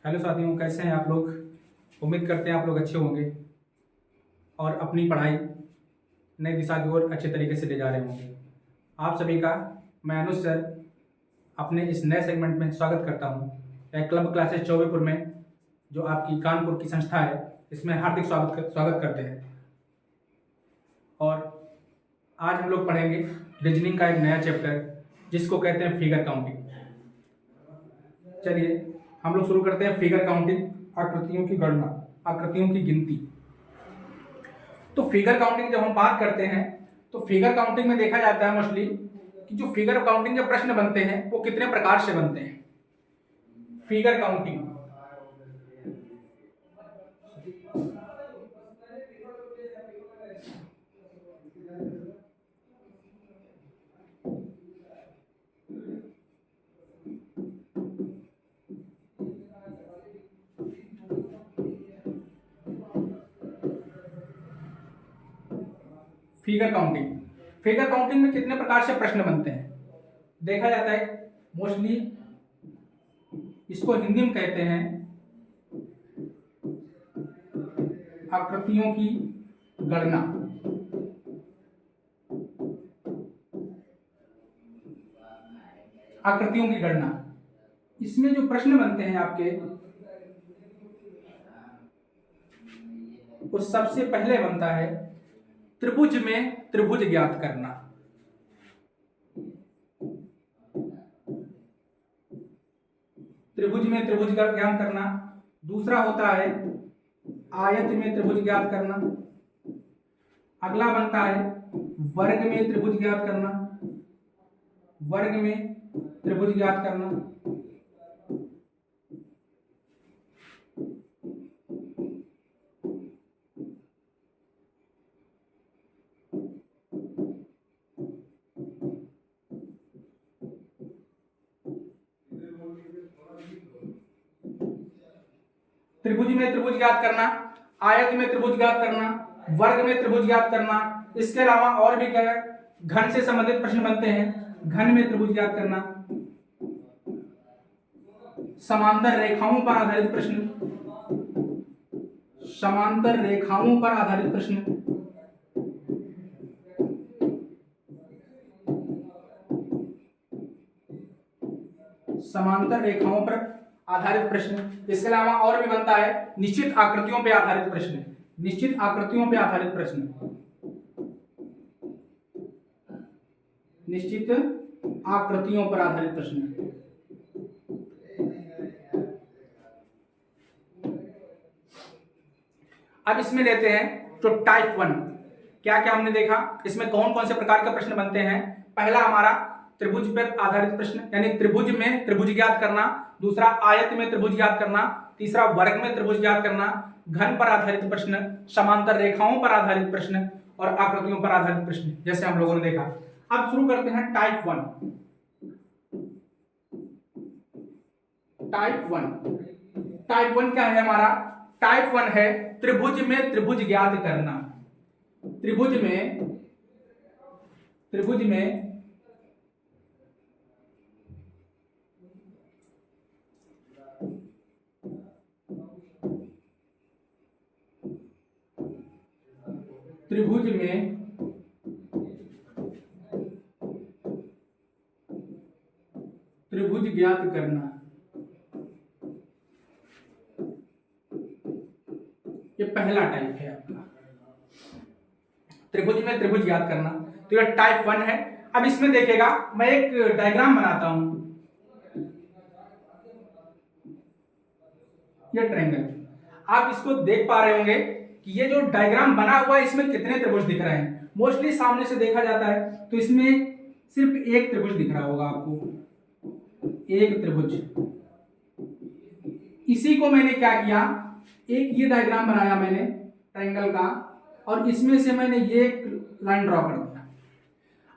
Hello साथियों, कैसे हैं आप लोग। उम्मीद करते हैं आप लोग अच्छे होंगे और अपनी पढ़ाई नई दिशा की ओर अच्छे तरीके से ले जा रहे होंगे। आप सभी का मैं अनुज सर अपने इस नए सेगमेंट में स्वागत करता हूं। यह क्लब क्लासेस चौबेपुर में जो आपकी कानपुर की संस्था है, इसमें हार्दिक स्वागत करते हैं। और आज हम लोग पढ़ेंगे रीजनिंग का एक नया चैप्टर जिसको कहते हैं फिगर काउंटिंग। चलिए हम लोग शुरू करते हैं फिगर काउंटिंग, आकृतियों की गणना, आकृतियों की गिनती। तो फिगर काउंटिंग जब हम बात करते हैं तो फिगर काउंटिंग में देखा जाता है मोस्टली कि जो फिगर काउंटिंग के प्रश्न बनते हैं वो कितने प्रकार से बनते हैं। फिगर काउंटिंग फिगर काउंटिंग में कितने प्रकार से प्रश्न बनते हैं देखा जाता है। मोस्टली इसको हिंदी में कहते हैं आकृतियों की गणना। आकृतियों की गणना, इसमें जो प्रश्न बनते हैं आपके, वो सबसे पहले बनता है त्रिभुज में त्रिभुज ज्ञात करना। त्रिभुज में त्रिभुज का ज्ञात करना। दूसरा होता है आयत में त्रिभुज ज्ञात करना। अगला बनता है वर्ग में त्रिभुज ज्ञात करना। वर्ग में त्रिभुज ज्ञात करना। त्रिभुज में त्रिभुज ज्ञात करना, आयत में त्रिभुज ज्ञात करना, वर्ग में त्रिभुज ज्ञात करना। इसके अलावा और भी क्या है, घन से संबंधित प्रश्न बनते हैं। घन में त्रिभुज ज्ञात करना, समांतर रेखाओं पर आधारित प्रश्न, समांतर रेखाओं पर आधारित प्रश्न, समांतर रेखाओं पर आधारित प्रश्न। इसके अलावा और भी बनता है निश्चित आकृतियों पर आधारित प्रश्न। निश्चित आकृतियों पर आधारित प्रश्न, निश्चित आकृतियों पर आधारित प्रश्न। अब इसमें लेते हैं तो टाइप 1। क्या क्या हमने देखा, इसमें कौन कौन से प्रकार के प्रश्न बनते हैं। पहला हमारा त्रिभुज पर आधारित प्रश्न, यानी त्रिभुज में त्रिभुज ज्ञात करना। दूसरा आयत में त्रिभुज ज्ञात करना। तीसरा वर्ग में त्रिभुज ज्ञात करना। घन पर आधारित प्रश्न, समांतर रेखाओं पर आधारित प्रश्न और आकृतियों पर आधारित प्रश्न, जैसे हम लोगों ने देखा। अब शुरू करते हैं टाइप 1। टाइप 1 क्या है हमारा। टाइप 1 है त्रिभुज में त्रिभुज ज्ञात करना। त्रिभुज में त्रिभुज में त्रिभुज ज्ञात करना। ये पहला टाइप है आपका, त्रिभुज में त्रिभुज ज्ञात करना। तो ये टाइप 1 है। अब इसमें देखिएगा, मैं एक डायग्राम बनाता हूं। ये ट्रायंगल, आप इसको देख पा रहे होंगे कि ये जो डायग्राम बना हुआ है इसमें कितने त्रिभुज दिख रहे हैं। मोस्टली सामने से देखा जाता है तो इसमें सिर्फ एक त्रिभुज दिख रहा होगा आपको, एक त्रिभुज। इसी को मैंने क्या किया, एक ये डायग्राम बनाया मैंने ट्रायंगल का, और इसमें से मैंने ये एक लाइन ड्रॉ कर दिया।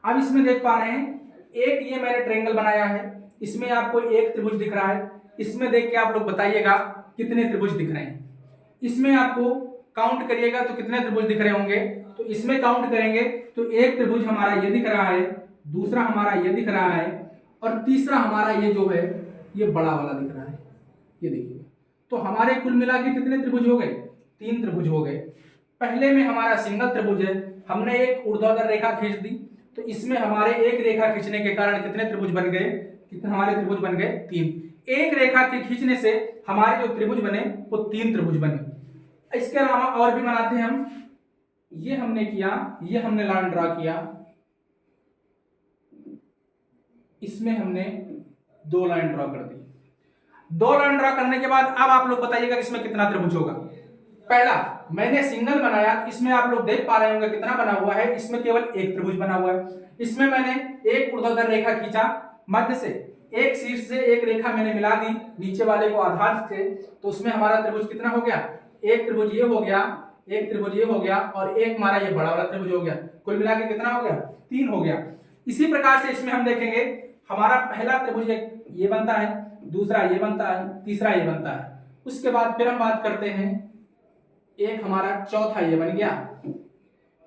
अब इसमें देख पा रहे हैं एक ये मैंने ट्रायंगल बनाया है, इसमें आपको एक त्रिभुज दिख रहा है। इसमें देख के आप लोग बताइएगा कितने त्रिभुज दिख रहे हैं। इसमें आपको काउंट करिएगा तो कितने त्रिभुज दिख रहे होंगे। तो इसमें काउंट करेंगे तो एक त्रिभुज हमारा ये दिख रहा है, दूसरा हमारा ये दिख रहा है, और तीसरा हमारा ये जो है ये बड़ा वाला दिख रहा है, ये देखिए। तो हमारे कुल मिला के कितने त्रिभुज हो गए? 3 त्रिभुज हो गए। पहले में हमारा सिंगल त्रिभुज है, हमने एक ऊर्ध्वाधर रेखा खींच दी, तो इसमें हमारे एक रेखा खींचने के कारण कितने त्रिभुज बन गए? कितने हमारे त्रिभुज बन गए? 3। एक रेखा के खींचने से हमारे जो त्रिभुज बने वो 3 त्रिभुज बने। इसके अलावा और भी बनाते हैं हम। ये हमने किया, ये हमने लाइन ड्रा किया, इसमें हमने 2 लाइन ड्रा कर दी। 2 लाइन ड्रा करने के बाद अब आप लोग बताइएगा इसमें कितना त्रिभुज होगा। पहला मैंने सिंगल बनाया, इसमें आप लोग देख पा रहे होंगे कितना बना हुआ है, इसमें केवल एक त्रिभुज बना हुआ है। इसमें मैंने एक ऊर्ध्वाधर रेखा खींचा, मध्य से एक शीर्ष से एक रेखा मैंने मिला दी नीचे वाले को आधार से, तो उसमें हमारा त्रिभुज कितना हो गया? एक त्रिभुज ये हो गया, एक त्रिभुज ये हो गया और एक हमारा ये बड़ा वाला त्रिभुज हो गया। कुल मिला के कितना हो गया? 3 हो गया। इसी प्रकार से इसमें हम देखेंगे हमारा पहला त्रिभुज ये बनता है, दूसरा ये बनता है, तीसरा ये बनता है। उसके बाद फिर हम बात करते हैं, एक हमारा चौथा ये बन गया,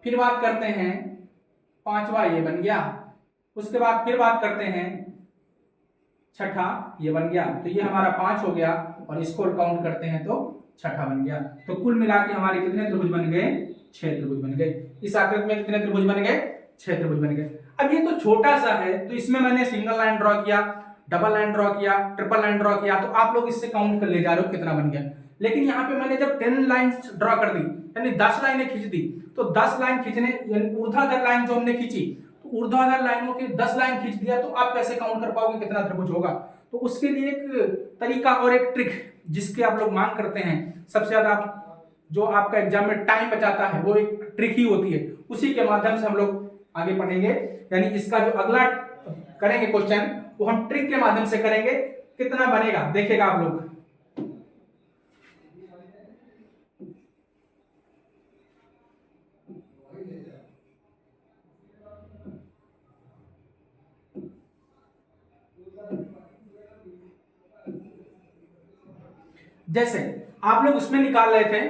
फिर बात करते हैं पांचवा ये बन गया, उसके बाद फिर बात करते हैं छठा ये बन गया। तो ये हमारा 5 हो गया और इसको काउंट करते हैं तो छठा बन गया। तो कुल मिला के हमारे कितने त्रिभुज बन गए? 6 त्रिभुज बन गए। इस आकृति में कितने त्रिभुज बन गए? 6 त्रिभुज बन गए। अब ये तो छोटा सा है, तो इसमें मैंने सिंगल लाइन ड्रॉ किया, डबल लाइन ड्रॉ किया, ट्रिपल लाइन ड्रॉ किया, तो आप लोग इससे काउंट कर ले जा रहे हो कितना बन गया। लेकिन यहाँ पे मैंने जब 10 लाइंस ड्रॉ कर दी, यानी 10 लाइनें खींच दी, तो 10 लाइन खींचने यानी ऊर्ध्वाधर लाइन जो हमने खींची, तो ऊर्ध्वाधर लाइनों के 10 लाइन खींच दिया, तो आप कैसे काउंट कर पाओगे कितना त्रिभुज होगा? तो उसके लिए एक तरीका और एक ट्रिक जिसके आप लोग मांग करते हैं, सबसे ज्यादा जो आपका एग्जाम में टाइम बचाता है वो एक ट्रिक ही होती है, उसी के माध्यम से हम लोग आगे पढ़ेंगे। यानी इसका जो अगला करेंगे क्वेश्चन वो हम ट्रिक के माध्यम से करेंगे। कितना बनेगा देखिएगा आप लोग। जैसे आप लोग उसमें निकाल रहे थे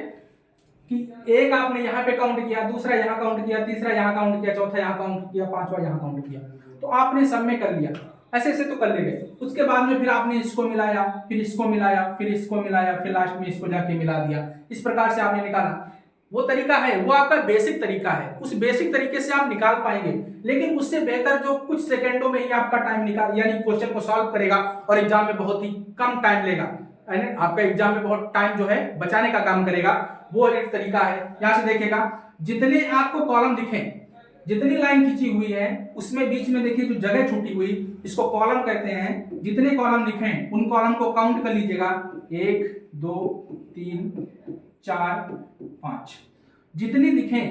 कि एक आपने यहां पे काउंट किया, दूसरा यहां काउंट किया, तीसरा यहां काउंट किया, चौथा यहां काउंट किया, पांचवा यहां काउंट किया, तो आपने सब में कर लिया, ऐसे ऐसे तो कर ले गए। उसके बाद में फिर आपने इसको मिलाया, फिर इसको मिलाया, फिर इसको मिलाया, फिर लास्ट में इसको जाके मिला दिया। इस प्रकार से आपने निकाला। वो तरीका है, वो आपका बेसिक तरीका है, उस बेसिक तरीके से आप निकाल पाएंगे। लेकिन उससे बेहतर जो कुछ सेकंडों में ही आपका टाइम निकाल यानी क्वेश्चन को सॉल्व करेगा और एग्जाम में बहुत ही कम टाइम लेगा, यानी आपका एग्जाम में बहुत टाइम जो है बचाने का काम करेगा, वो एक तरीका है। यहां से देखिएगा, जितने आपको कॉलम दिखें, जितनी लाइन खींची हुई है उसमें बीच में देखिए जो जगह छूटी हुई, इसको कॉलम कहते हैं। जितने कॉलम दिखें उन कॉलम को काउंट कर लीजिएगा, 1 2 3 4 5। जितनी दिखें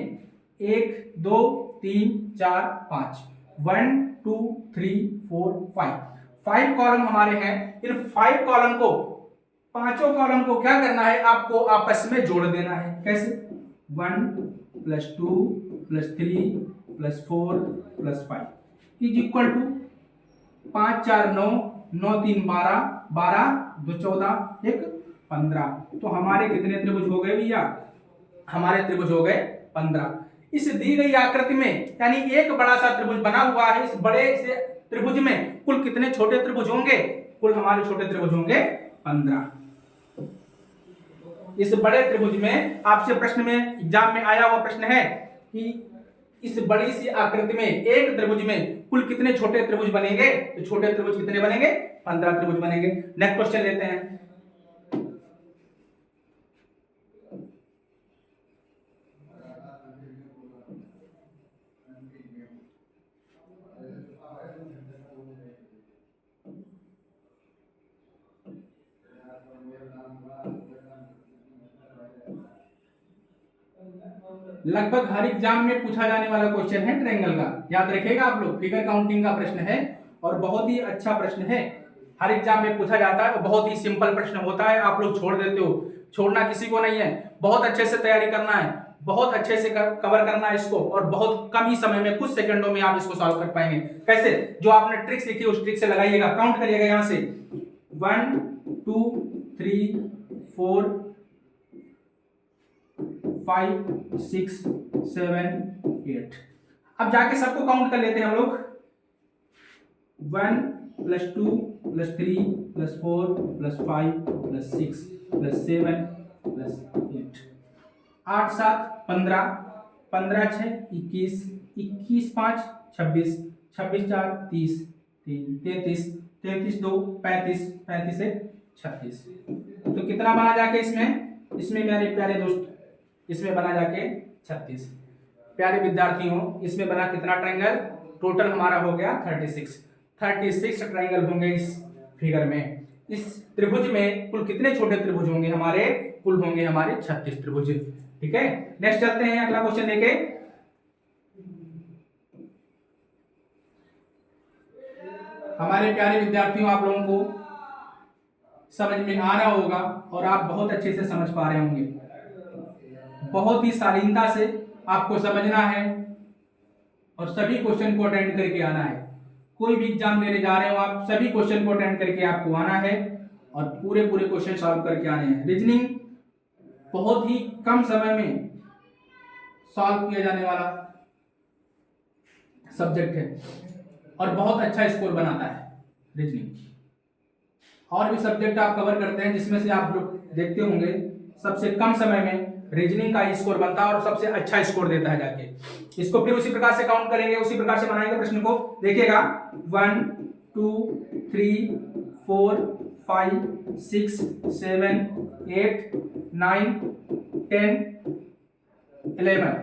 1 2 3 4 5, 1 2 3 4 5 कॉलम हमारे हैं। इन 5 कॉलम को, पांचों कॉलम को क्या करना है, आपको आपस में जोड़ देना है। कैसे? 1 + 2 + 3 + 4 + 5 इज इक्वल टू 5 4 9, 9 3 12, 12 2 14, 1 15। तो हमारे कितने त्रिभुज हो गए भैया? हमारे त्रिभुज हो गए 15। इस दी गई आकृति में यानी एक बड़ा सा त्रिभुज बना हुआ है, इस बड़े से त्रिभुज में कुल कितने छोटे त्रिभुज होंगे? कुल हमारे छोटे त्रिभुज होंगे 15। इस बड़े त्रिभुज में आपसे प्रश्न में एग्जाम में आया हुआ प्रश्न है कि इस बड़ी सी आकृति में एक त्रिभुज में कुल कितने छोटे त्रिभुज बनेंगे? तो छोटे त्रिभुज कितने बनेंगे? 15 त्रिभुज बनेंगे। नेक्स्ट क्वेश्चन लेते हैं। लगभग हर एग्जाम में पूछा जाने वाला क्वेश्चन है ट्रायंगल का, याद रखिएगा आप लोग। फिगर काउंटिंग का प्रश्न है और बहुत ही अच्छा प्रश्न है, हर एग्जाम में पूछा जाता है। बहुत ही सिंपल प्रश्न होता है, आप लोग छोड़ देते हो। छोड़ना किसी को नहीं है, बहुत अच्छे से तैयारी करना है, बहुत अच्छे से कवर करना है इसको, और बहुत कम ही समय में, कुछ सेकंडों में आप इसको सॉल्व कर पाएंगे। कैसे? जो आपने ट्रिक सीखी उस ट्रिक से लगाइएगा, काउंट करिएगा यहां से 1 2 3 4 5 6 7 8। अब जाके सबको काउंट कर लेते हैं हम लोग। 1 +2 +3 +4 +5 +6 +7 +8, 8 7 15, 15 6 21, 21 5 26, 26 4 30, 3 33, 33 2 35, 35 1 36। तो कितना बना जाके इसमें मेरे प्यारे दोस्त, इसमें बना जाके 36। प्यारे विद्यार्थियों, इसमें बना कितना ट्रायंगल? टोटल हमारा हो गया 36 ट्रायंगल होंगे इस फिगर में। इस त्रिभुज में कुल कितने छोटे त्रिभुज होंगे हमारे? कुल होंगे हमारे 36 त्रिभुज। ठीक है, नेक्स्ट चलते हैं अगला क्वेश्चन लेके। हमारे प्यारे विद्यार्थियों, आप लोगों को समझ में आ रहा होगा और आप बहुत अच्छे से समझ पा रहे होंगे। बहुत ही शालीनता से आपको समझना है और सभी क्वेश्चन को अटेंड करके आना है। कोई भी एग्जाम देने जा रहे हो आप, सभी क्वेश्चन को अटेंड करके आपको आना है और पूरे क्वेश्चन सॉल्व करके आने हैं। रीजनिंग बहुत ही कम समय में सॉल्व किया जाने वाला सब्जेक्ट है और बहुत अच्छा स्कोर बनाता है रीजनिंग। और भी सब्जेक्ट आप कवर करते हैं जिसमें से आप लोग देखते होंगे सबसे कम समय में रीजनिंग का स्कोर बनता है और सबसे अच्छा स्कोर देता है जाके। इसको फिर उसी प्रकार से काउंट करेंगे, उसी प्रकार से बनाएंगे प्रश्न को। देखिएगा 1 2 3 4 5 6 7 8 9 10 11,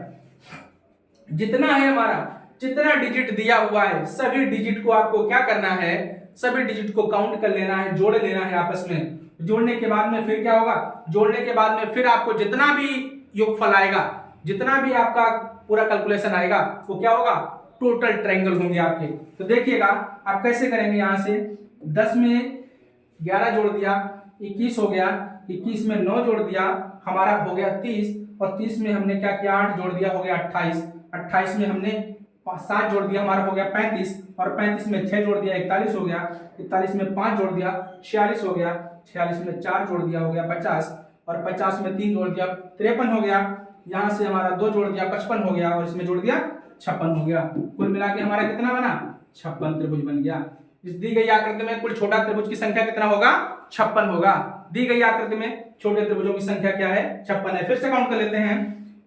जितना है हमारा, जितना डिजिट दिया हुआ है सभी डिजिट को आपको क्या करना है? सभी डिजिट को काउंट कर लेना है, जोड़ लेना है आपस में। जोड़ने के बाद में फिर क्या होगा? जोड़ने के बाद में फिर आपको जितना भी योगफल आएगा, जितना भी आपका पूरा कैलकुलेशन आएगा, वो क्या होगा? टोटल ट्रायंगल होंगे आपके। तो देखिएगा आप कैसे करेंगे। यहां से 10 में 11 जोड़ दिया, 21 हो गया, 21 में 9 जोड़ दिया, हमारा हो गया 30, और 30 में हमने क्या किया? 8 जोड़ दिया, हो गया 28, 28 में हमने 7 जोड़ दिया, हमारा हो गया 35, और 35 में 6 जोड़ दिया, 41 हो गया, 41 में 5 जोड़ दिया, 46 हो गया, 46 में 4 जोड़ दिया, हो गया 50, और 50 में 3 जोड़ दिया, 53 हो गया। यहाँ से हमारा 2 जोड़ दिया, 55 हो गया, और इसमें जोड़ दिया 56 हो गया। कुल मिला के हमारा कितना बना? 56 त्रिभुज बन गया। इस दी गई आकृति में कुल छोटा त्रिभुज की संख्या कितना होगा? 56 होगा। दी गई आकृति में छोटे त्रिभुजों की संख्या क्या है? 56 है। फिर से काउंट कर लेते हैं।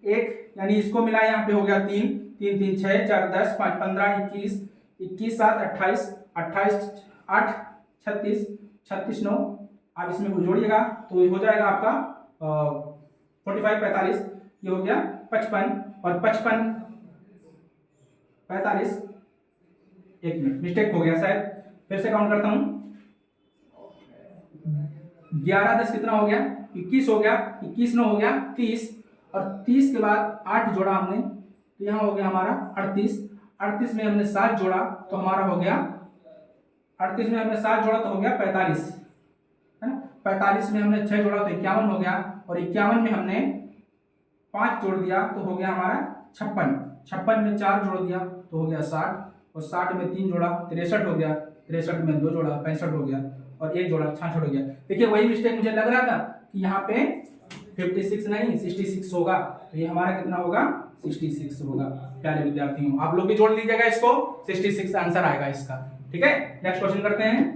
एक यानी इसको मिला, यहाँ पे हो गया 3 3 3 6 4 10 5 15 21 21 7 28 28 8 36 36 9। आप इसमें जोड़िएगा तो ये हो जाएगा आपका 45 45, ये हो गया 55, और 55 45, एक मिनट मिस्टेक हो गया शायद, फिर से काउंट करता हूं। 11 10 कितना हो गया? 21 हो गया, 21 9 हो गया 30, और 30 के बाद 8 जोड़ा हमने तो यहाँ हो गया हमारा 38, 38 में हमने 7 जोड़ा तो हमारा हो गया 38 में हमने 7 जोड़ा तो हो गया 45, है ना। 45 में हमने 6 जोड़ा तो 51 हो गया, और 51 में हमने 5 जोड़ दिया तो हो गया हमारा 56, 56 में 4 जोड़ दिया तो हो गया 60, और 60 में 3 जोड़ा 63 हो गया, 63 में 2 जोड़ा 65 हो गया, और 1 जोड़ा 66 हो गया। देखिए वही मिस्टेक मुझे लग रहा था कि यहाँ पे 56 नहीं 66 होगा, तो ये हमारा कितना होगा? 66 होगा। प्यारे विद्यार्थियों, आप लोग भी जोड़ लीजिएगा इसको, 66 आंसर आएगा इसका। ठीक है, नेक्स्ट क्वेश्चन करते हैं।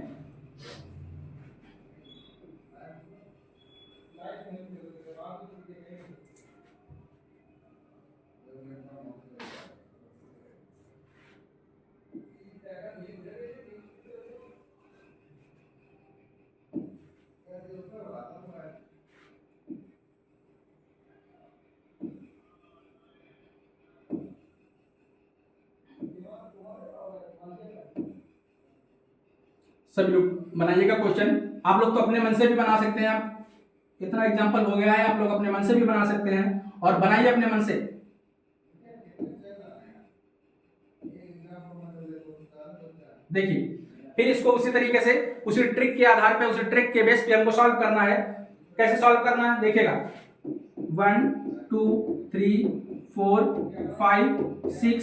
सभी लोग बनाइएगा क्वेश्चन। आप लोग तो अपने मन से भी बना सकते हैं, आप इतना एग्जांपल हो गया है, आप लोग अपने मन से भी बना सकते हैं, और बनाइए अपने मन से। देखिए फिर इसको उसी तरीके से, उसी ट्रिक के आधार पे, उसी ट्रिक के बेस पे हमको सॉल्व करना है। कैसे सॉल्व करना है देखिएगा। 1 2 3 4 5 6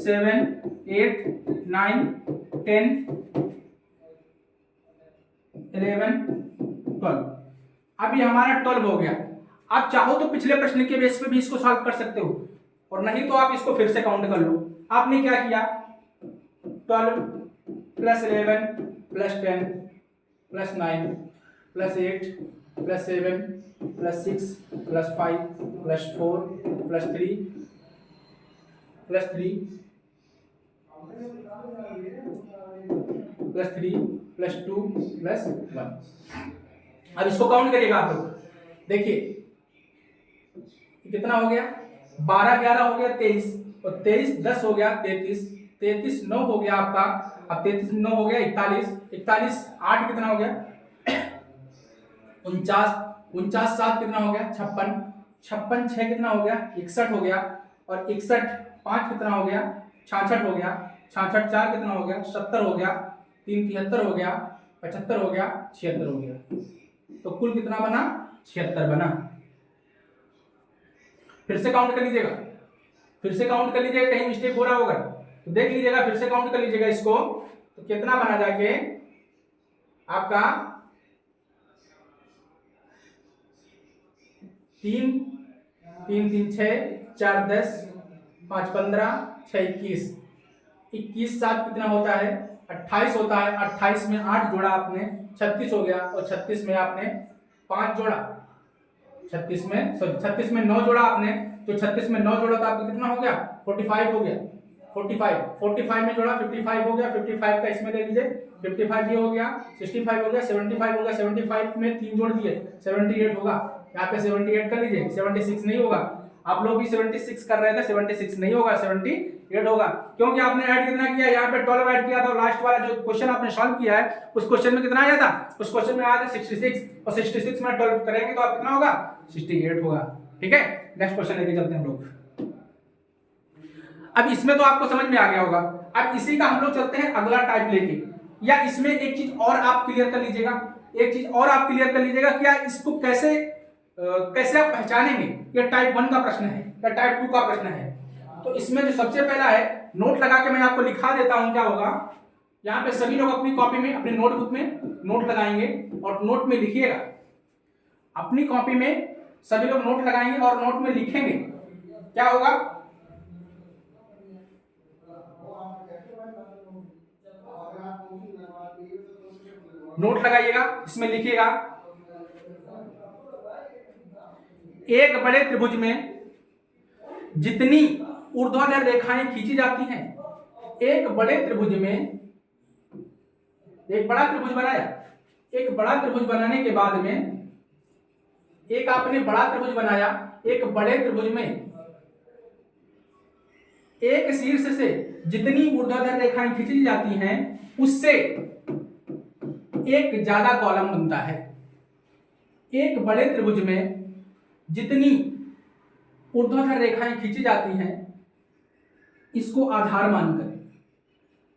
7 8 9 10 11 12। अब ये हमारा 12 हो गया। आप चाहो तो पिछले प्रश्न के बेस पे भी इसको सॉल्व कर सकते हो, और नहीं तो आप इसको फिर से काउंट कर लो। आपने क्या किया? 12 + 11 plus 10 plus 9 plus 8 plus 7 plus 6 plus 5 plus 4 plus 3 plus 3 plus 3 plus 2 plus 1। अब इसको काउंट करिएगा आप लोग, देखिए कितना हो गया, 12 11 हो गया 23, और 23 10 हो गया 33, 33 9 हो गया आपका, अब 33 9 हो गया 41, 41 8 कितना हो गया 49, 49 7 कितना हो गया 56, 56 6 कितना हो गया 61 हो गया, और 61 5 कितना हो गया 66 हो गया, 66 4 कितना हो गया 70 हो गया, 3 73 हो गया, 75 हो गया, 76 हो गया। तो कुल कितना बना 76 बना। फिर से काउंट कर लीजिएगा, फिर से काउंट कर लीजिएगा, कहीं मिस्टेक हो रहा होगा तो देख लीजिएगा, फिर से काउंट कर लीजिएगा इसको, तो कितना बना जाके आपका 3 3 3 6 4 10 5 15 6 21, 21 7 कितना होता है 28 होता है, 28 में 8 जोड़ा आपने 36 हो गया, और 36 में आपने 5 जोड़ा, 36 में 36 में 9 जोड़ा आपने, तो 36 में 9 जोड़ा तो आपका कितना हो गया 45 हो गया, 45 में जोड़ा 55 हो गया, 55 का इसमें ले लीजिए, 55 ये हो गया, 65 हो गया, 75 हो गया, 75 में 3 जोड़ दिए 78 होगा, यहाँ पे 78 कर लीजिए, 76 नहीं होगा, आप लोग भी 76 कर रहे थे, 76 नहीं होगा 78 होगा, क्योंकि आपने ऐड कितना किया, यहाँ पे 12 ऐड किया था, लास्ट वाला जो क्वेश्चन आपने सॉल्व किया है उस क्वेश्चन में कितना आया था, उस क्वेश्चन में आया था 66, और 66 में 12 करेंगे तो आप कितना होगा 68 होगा। ठीक है, नेक्स्ट क्वेश्चन लेके चलते हैं हम लोग। अब इसमें तो आपको समझ में आ गया होगा, अब इसी का हम लोग चलते हैं अगला टाइप लेके, या इसमें एक चीज और आप क्लियर कर लीजिएगा, एक चीज और आप क्लियर कर लीजिएगा, क्या इसको कैसे कैसे आप पहचानेंगे, ये टाइप 1 का प्रश्न है या टाइप 2 का प्रश्न है। तो इसमें जो सबसे पहला है, नोट लगा के मैं आपको लिखा देता हूं, क्या होगा, यहाँ पे सभी लोग अपनी कॉपी में अपने नोटबुक में नोट लगाएंगे और नोट में लिखिएगा, अपनी कॉपी में सभी लोग नोट लगाएंगे और नोट में लिखेंगे, क्या होगा, नोट लगाइएगा, इसमें लिखिएगा, एक बड़े त्रिभुज में जितनी ऊर्ध्वाधर रेखाएं खींची जाती हैं, एक बड़े त्रिभुज में, एक बड़ा त्रिभुज बनाया, एक बड़ा त्रिभुज बनाने के बाद में, एक आपने बड़ा त्रिभुज बनाया, एक बड़े त्रिभुज में एक शीर्ष से जितनी ऊर्ध्वाधर रेखाएं खींची जाती हैं उससे एक ज्यादा कॉलम बनता है। एक बड़े त्रिभुज में जितनी ऊर्ध्वाधर रेखाएं खींची जाती हैं इसको आधार मानकर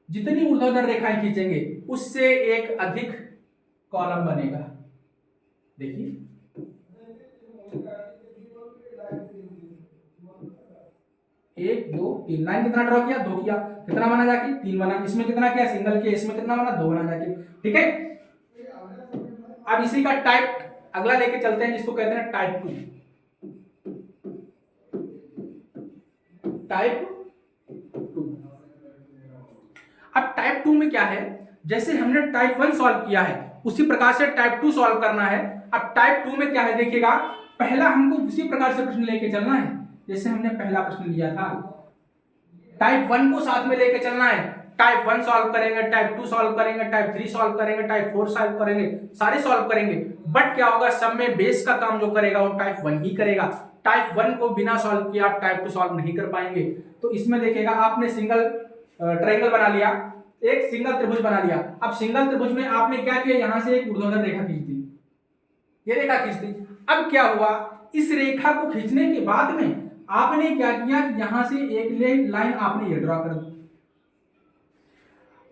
जितनी ऊर्ध्वाधर रेखाएं खींचेंगे उससे एक अधिक कॉलम बनेगा। देखिए, एक दो तीन, लाइन कितना ड्रॉ किया, 2 किया, कितना बना जाके 3 बना, इसमें कितना किया सिंगल किया, इसमें कितना बना 2 बना जाके। ठीक है, अब इसी का टाइप अगला लेके चलते हैं जिसको कहते हैं टाइप 2। टाइप 2, अब टाइप 2 में क्या है, जैसे हमने टाइप 1 सॉल्व किया है उसी प्रकार से टाइप 2 सॉल्व करना है। अब टाइप 2 में क्या है, देखिएगा, पहला हमको उसी प्रकार से प्रश्न लेके चलना है जैसे हमने पहला प्रश्न लिया था, टाइप 1 को साथ में लेके चलना है, टाइप 1 सॉल्व करेंगे, टाइप 2 सॉल्व करेंगे, टाइप 3 सॉल्व करेंगे, टाइप 4 सॉल्व करेंगे, सारे सॉल्व करेंगे, बट क्या होगा, सब में बेस का काम जो करेगा वो टाइप 1 ही करेगा। टाइप 1 को बिना सॉल्व किए आप टाइप 2 सॉल्व नहीं कर पाएंगे। तो इसमें देखिएगा, आपने सिंगल ट्रायंगल बना लिया, एक सिंगल त्रिभुज बना लिया। अब सिंगल त्रिभुज में आपने क्या किया, यहां से एक ऊर्ध्वाधर रेखा खींच दी, ये रेखा खींच दी। अब क्या हुआ, इस रेखा को खींचने के बाद में आपने क्या किया, यहां से एक लाइन आपने ये ड्रॉ कर दी।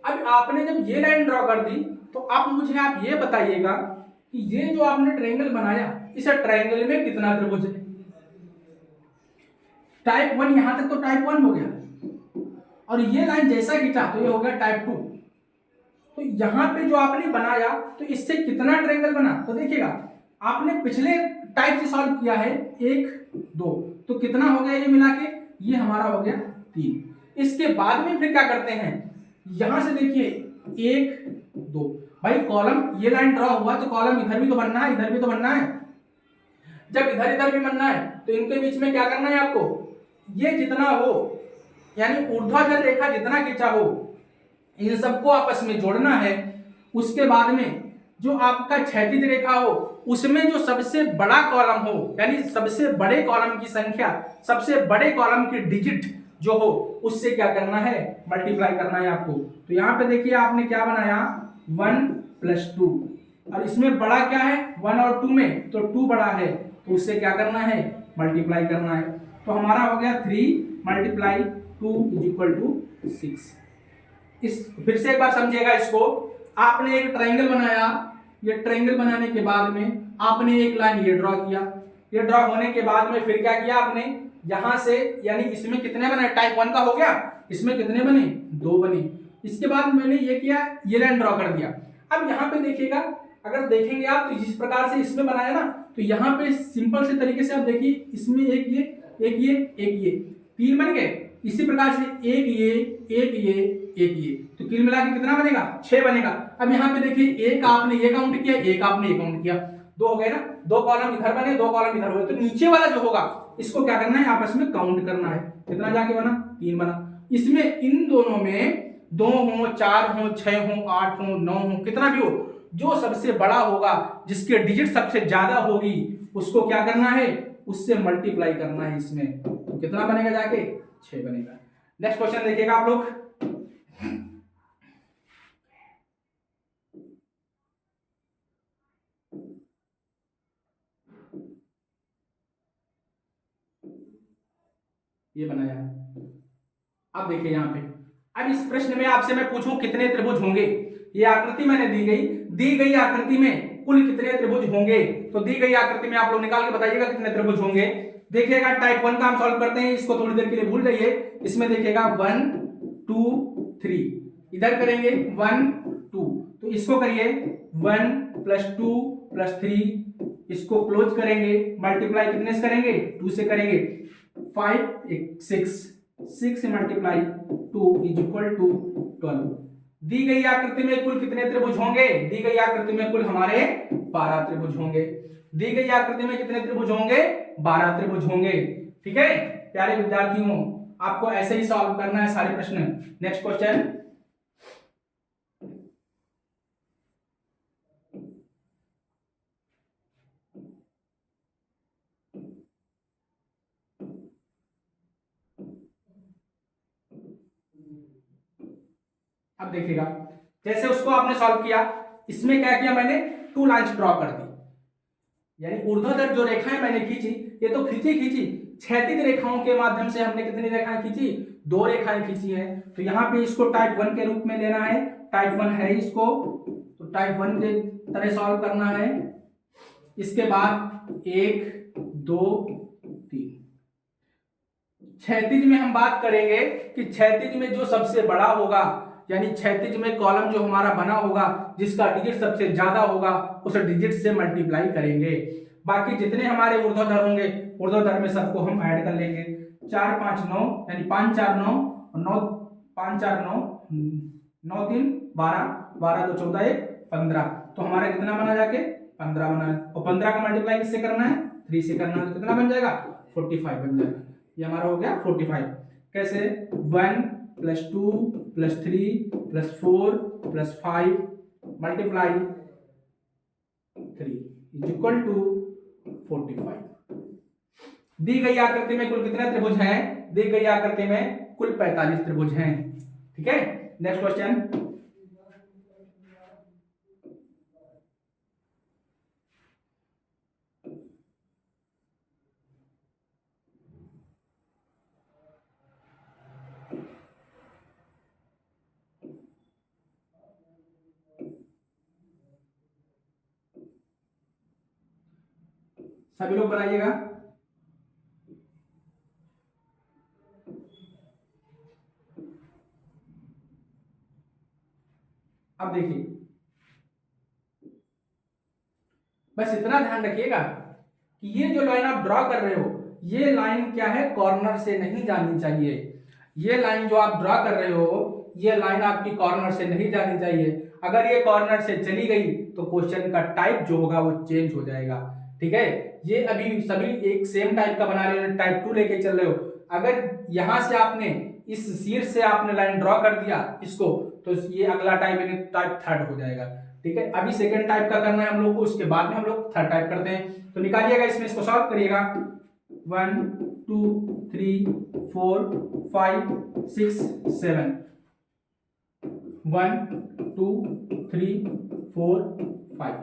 अब आपने जब ये लाइन ड्रॉ कर दी तो आप मुझे आप ये बताइएगा कि ये जो आपने ट्रायंगल बनाया, इस ट्रायंगल में कितना त्रिभुज है। टाइप 1 यहां तक तो टाइप 1 हो गया, और ये लाइन जैसा खींचा तो ये हो गया टाइप 2। तो यहां पे जो आपने बनाया तो इससे कितना ट्रायंगल बना, तो देखिएगा, आपने पिछले टाइप से सॉल्व किया है 1 2, तो कितना हो गया ये मिला के, ये हमारा हो गया 3। इसके बाद में फिर क्या करते हैं, यहां से देखिए 1 2। भाई कॉलम ये लाइन ड्रॉ हुआ तो कॉलम इधर भी तो बनना है, इधर भी तो बनना है। जब इधर इधर भी बनना है तो इनके बीच में क्या करना है आपको, ये जितना हो यानी ऊर्ध्वाधर रेखा जितना खींचा हो इन सबको आपस में जोड़ना है। उसके बाद में जो आपका क्षैतिज रेखा हो उसमें जो सबसे बड़ा कॉलम हो यानी सबसे बड़े कॉलम की संख्या, सबसे बड़े कॉलम की डिजिट जो हो उससे क्या करना है, मल्टीप्लाई करना है आपको। तो यहाँ पे देखिए आपने क्या बनाया 1 + 2 और इसमें बड़ा क्या है 1 और 2 में, तो 2 बड़ा है तो उससे क्या करना है, मल्टीप्लाई करना है। तो हमारा हो गया 3 × 2 = 6। इस फिर से एक बार समझिएगा इसको, आपने एक ट्रायंगल बनाया, ये ट्रायंगल बनाने के बाद में आपने एक लाइन ये ड्रॉ किया, ये ड्रॉ होने के बाद में फिर क्या किया आपने, यहां से यानी इसमें कितने बने, टाइप 1 का हो गया, इसमें कितने बने 2 बने। इसके बाद मैंने ये किया, ये लाइन ड्रॉ कर दिया। अब यहाँ पे देखिएगा, अगर देखेंगे आप तो जिस प्रकार से इसमें बनाया ना, तो यहाँ पे सिंपल से तरीके से आप देखिए, इसमें एक ये एक ये एक ये 3 बन गए। इसी प्रकार से एक ये एक ये एक ये, तो कुल मिला के कितना बनेगा 6 बनेगा। अब यहाँ पे देखिए एक आपने ये काउंट किया, एक आपने ये काउंट किया, 2 हो गए ना, 2 कॉलम इधर बने 2 कॉलम इधर हुए, तो नीचे वाला जो होगा इसको क्या करना है, आपस में काउंट करना है। कितना जाके बना 3 बना। इसमें इन दोनों में 2 हो 4 हो 6 हो 8 हो 9 हो कितना भी हो, जो सबसे बड़ा होगा जिसके डिजिट सबसे ज्यादा होगी उसको क्या करना है, उससे मल्टीप्लाई करना है इसमें। तो कितना बनेगा जाके 6 बनेगा। नेक्स्ट क्वेश्चन देखिएगा आप लोग, ये बनाया। अब देखिए यहाँ पे, अब इस प्रश्न में आपसे मैं पूछूं कितने त्रिभुज होंगे, ये आकृति मैंने दी गई आकृति में कुल कितने त्रिभुज होंगे, तो दी गई आकृति में आप लोग निकाल के बताइएगा कितने त्रिभुज होंगे। देखिएगा टाइप 1 का हम सॉल्व करते हैं, इसको थोड़ी देर के लिए भूल जाइए। इसमें देखिएगा 1 2 3, इधर करेंगे 1 2, तो इसको करिए 1 + 2 + 3, इसको क्लोज करेंगे, मल्टीप्लाई कितने से करेंगे 2 से करेंगे, 5 6 6 से मल्टीप्लाई 2 = 12। दी गई आकृति में कुल कितने त्रिभुज होंगे, दी गई आकृति में कुल हमारे 12 त्रिभुज होंगे। दी गई आकृति में कितने त्रिभुज होंगे, 12 त्रिभुज होंगे। ठीक है प्यारे विद्यार्थियों, आपको ऐसे ही सॉल्व करना है सारे प्रश्न। नेक्स्ट क्वेश्चन, अब देखिएगा, जैसे उसको आपने सॉल्व किया, इसमें क्या किया मैंने 2 लाइंस ड्रॉ कर दी, यानी ऊर्ध्वाधर जो रेखाएं मैंने खींची, ये तो खींची, क्षैतिज रेखाओं के माध्यम से हमने कितनी रेखाएं खींची, 2 रेखाएं खींची है। तो यहाँ पे इसको टाइप 1 के रूप में लेना है, टाइप 1 है इसको, तो टाइप 1 के तरह सॉल्व करना है। इसके बाद 1 2 3, क्षैतिज में हम बात करेंगे कि क्षैतिज में जो सबसे बड़ा होगा, यानी क्षैतिज में कॉलम जो हमारा बना होगा जिसका डिजिट सबसे ज्यादा होगा उस डिजिट से मल्टीप्लाई करेंगे। बाकी जितने हमारे ऊर्ध्वाधर होंगे ऊर्ध्वाधर में सबको हम ऐड कर लेंगे। 4 5 9 यानी 5 4 9 9 5 4 9 9 3 12 12 2 14 1 15, तो हमारा कितना बना जाके 15 बना है। और 15 का मल्टीप्लाई किससे करना है, 3 से करना है, तो कितना बन जाएगा 45 बन जाएगा। ये हमारा हो गया 45। कैसे 1 + 2 + 3 + 4 + 5 मल्टीप्लाई 3 = 45। दी गई आकृति में कुल कितने त्रिभुज हैं, दी गई आकृति में कुल 45 त्रिभुज हैं। ठीक है नेक्स्ट क्वेश्चन, सभी लोग बनाइएगा। अब देखिए, बस इतना ध्यान रखिएगा कि ये जो लाइन आप ड्रॉ कर रहे हो, ये लाइन क्या है, कॉर्नर से नहीं जानी चाहिए। ये लाइन जो आप ड्रॉ कर रहे हो, ये लाइन आपकी कॉर्नर से नहीं जानी चाहिए। अगर ये कॉर्नर से चली गई तो क्वेश्चन का टाइप जो होगा वो चेंज हो जाएगा। ठीक है, ये अभी सभी एक सेम टाइप का बना रहे हो, टाइप 2 लेके चल रहे हो। अगर यहां से आपने इस शीर्ष से आपने लाइन ड्रॉ कर दिया इसको, तो ये अगला टाइप यानी टाइप थर्ड हो जाएगा। ठीक है, अभी सेकंड टाइप का करना है हम लोग को, उसके बाद में हम लोग थर्ड टाइप करते हैं। तो निकालिएगा इसमें, इसको सॉल्व करिएगा। 1 2 3 4 5 6 7 1 2 3 4 5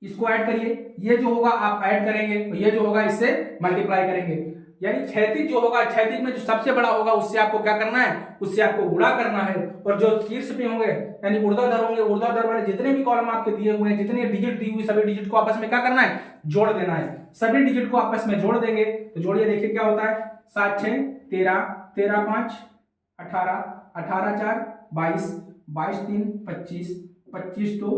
इसको ऐड करिए। ये जो होगा आप ऐड करेंगे, ये जो होगा इससे मल्टीप्लाई करेंगे, यानी क्षैतिज जो होगा, क्षैतिज में जो सबसे बड़ा होगा उससे आपको क्या करना है, उससे आपको गुणा करना है। और जो शीर्ष पे होंगे यानी ऊर्ध्वाधर होंगे, ऊर्ध्वाधर वाले जितने भी कॉलम आपके दिए हुए हैं, जितने डिजिट दी हुई सभी डिजिट को आपस में क्या करना है, जोड़ देना है। सभी डिजिट को आपस में जोड़ देंगे तो जोड़िए, देखिए क्या होता है। 7 6 13 13 5 18 18 4 22 22 3 25 25 2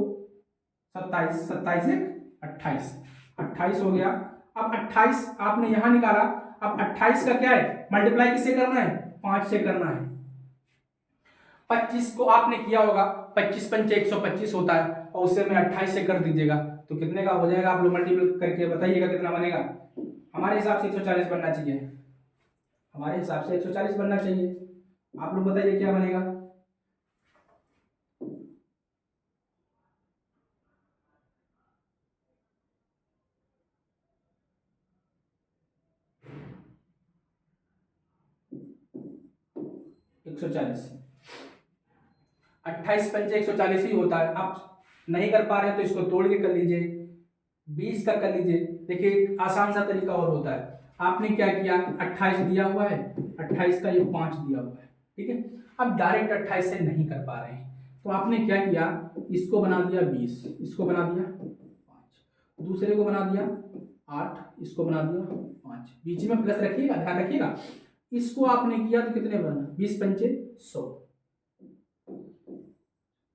27 27 1 28 28 हो गया। अब 28 आपने यहां निकाला, अब 28 का क्या है, मल्टीप्लाई किससे करना है, 5 से करना है। 25 को आपने किया होगा, 25 पंचे 125 होता है, और उससे में 28 से कर दीजिएगा तो कितने का हो जाएगा, आप लोग मल्टीप्लाई करके बताइएगा कितना बनेगा। हमारे हिसाब से 140 बनना चाहिए, हमारे हिसाब से 140 बनना चाहिए। आप लोग बताइए क्या बनेगा। एक 28 पंचे 140 ही होता है। आप नहीं कर पा रहे हैं तो इसको तोड़ के कर लीजिए, 20 का कर लीजिए। देखिए एक आसान सा तरीका और होता है, आपने क्या किया, 28 दिया हुआ है, 28 का ये 5 दिया हुआ है। ठीक है, अब डायरेक्ट 28 से नहीं कर पा रहे हैं तो आपने क्या किया, इसको बना दिया 20, इसको बना दिया 5, दूसरे को बना दिया 8, इसको बना दिया 5, बीच में प्लस रखिएगा, ध्यान रखिएगा। इसको आपने किया तो कितने बना, 20 पंचे 100,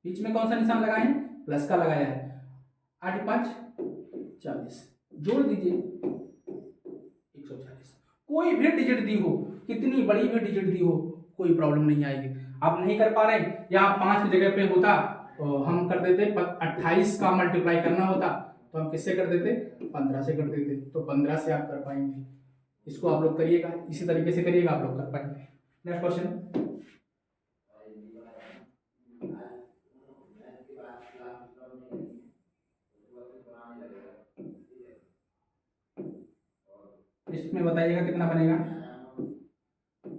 बीच में कौन सा निशान लगाए हैं, प्लस का लगाया है। 8 5 40, जोड़ दीजिए 140। कोई भी डिजिट दी हो, कितनी बड़ी भी डिजिट दी हो, कोई प्रॉब्लम नहीं आएगी। आप नहीं कर पा रहे हैं, यहाँ 5 की जगह पे होता तो हम कर देते 28 का मल्टीप्लाई करना होता तो हम किससे कर देते, 15 से कर देते, तो 15 से आप कर पाएंगे। इसको आप लोग करिएगा, इसी तरीके से करिएगा, आप लोग कर पाएंगे। नेक्स्ट क्वेश्चन, इसमें बताइएगा कितना बनेगा।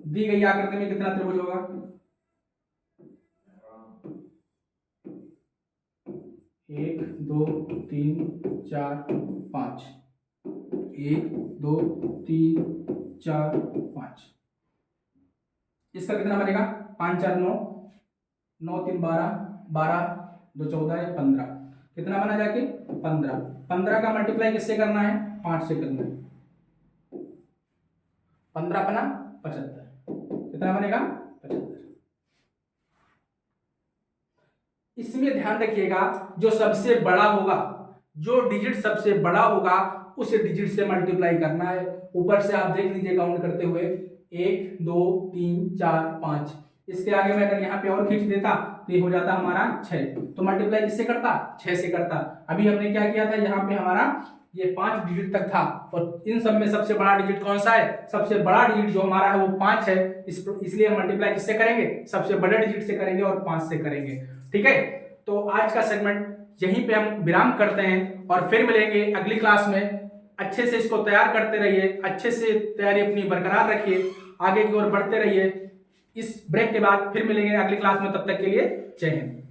दी गई आकृति में कितना त्रिभुज होगा, 1 2 3 4 5, 1 2 3 4 5। इसका कितना बनेगा, 5 4 9 9 3 12 12 2 14 15, कितना बना जाके 15। 15 का मल्टीप्लाई किससे करना है, 5 से करना है। 15 बना 75, कितना बनेगा 75। इसमें ध्यान रखिएगा, जो सबसे बड़ा होगा, जो डिजिट सबसे बड़ा होगा उस डिजिट से मल्टीप्लाई करना है। ऊपर से आप देख लीजिए काउंट करते हुए, 1 2 3 4 5, इसके आगे मैं अगर यहाँ पे और खींच देता तो ये हो जाता हमारा 6, तो मल्टीप्लाई किससे करता, 6 से करता। अभी हमने क्या किया था, यहाँ पे हमारा ये 5 डिजिट तक था, और इन सब में सबसे बड़ा डिजिट कौन सा है, सबसे बड़ा डिजिट जो हमारा है वो 5 है, इसलिए मल्टीप्लाई किससे करेंगे, सबसे बड़े डिजिट से करेंगे और 5 से करेंगे। ठीक है, तो आज का सेगमेंट यहीं पे हम विराम करते हैं और फिर मिलेंगे अगली क्लास में। अच्छे से इसको तैयार करते रहिए, अच्छे से तैयारी अपनी बरकरार रखिए, आगे की ओर बढ़ते रहिए। इस ब्रेक के बाद फिर मिलेंगे अगली क्लास में, तब तक के लिए जय हिंद।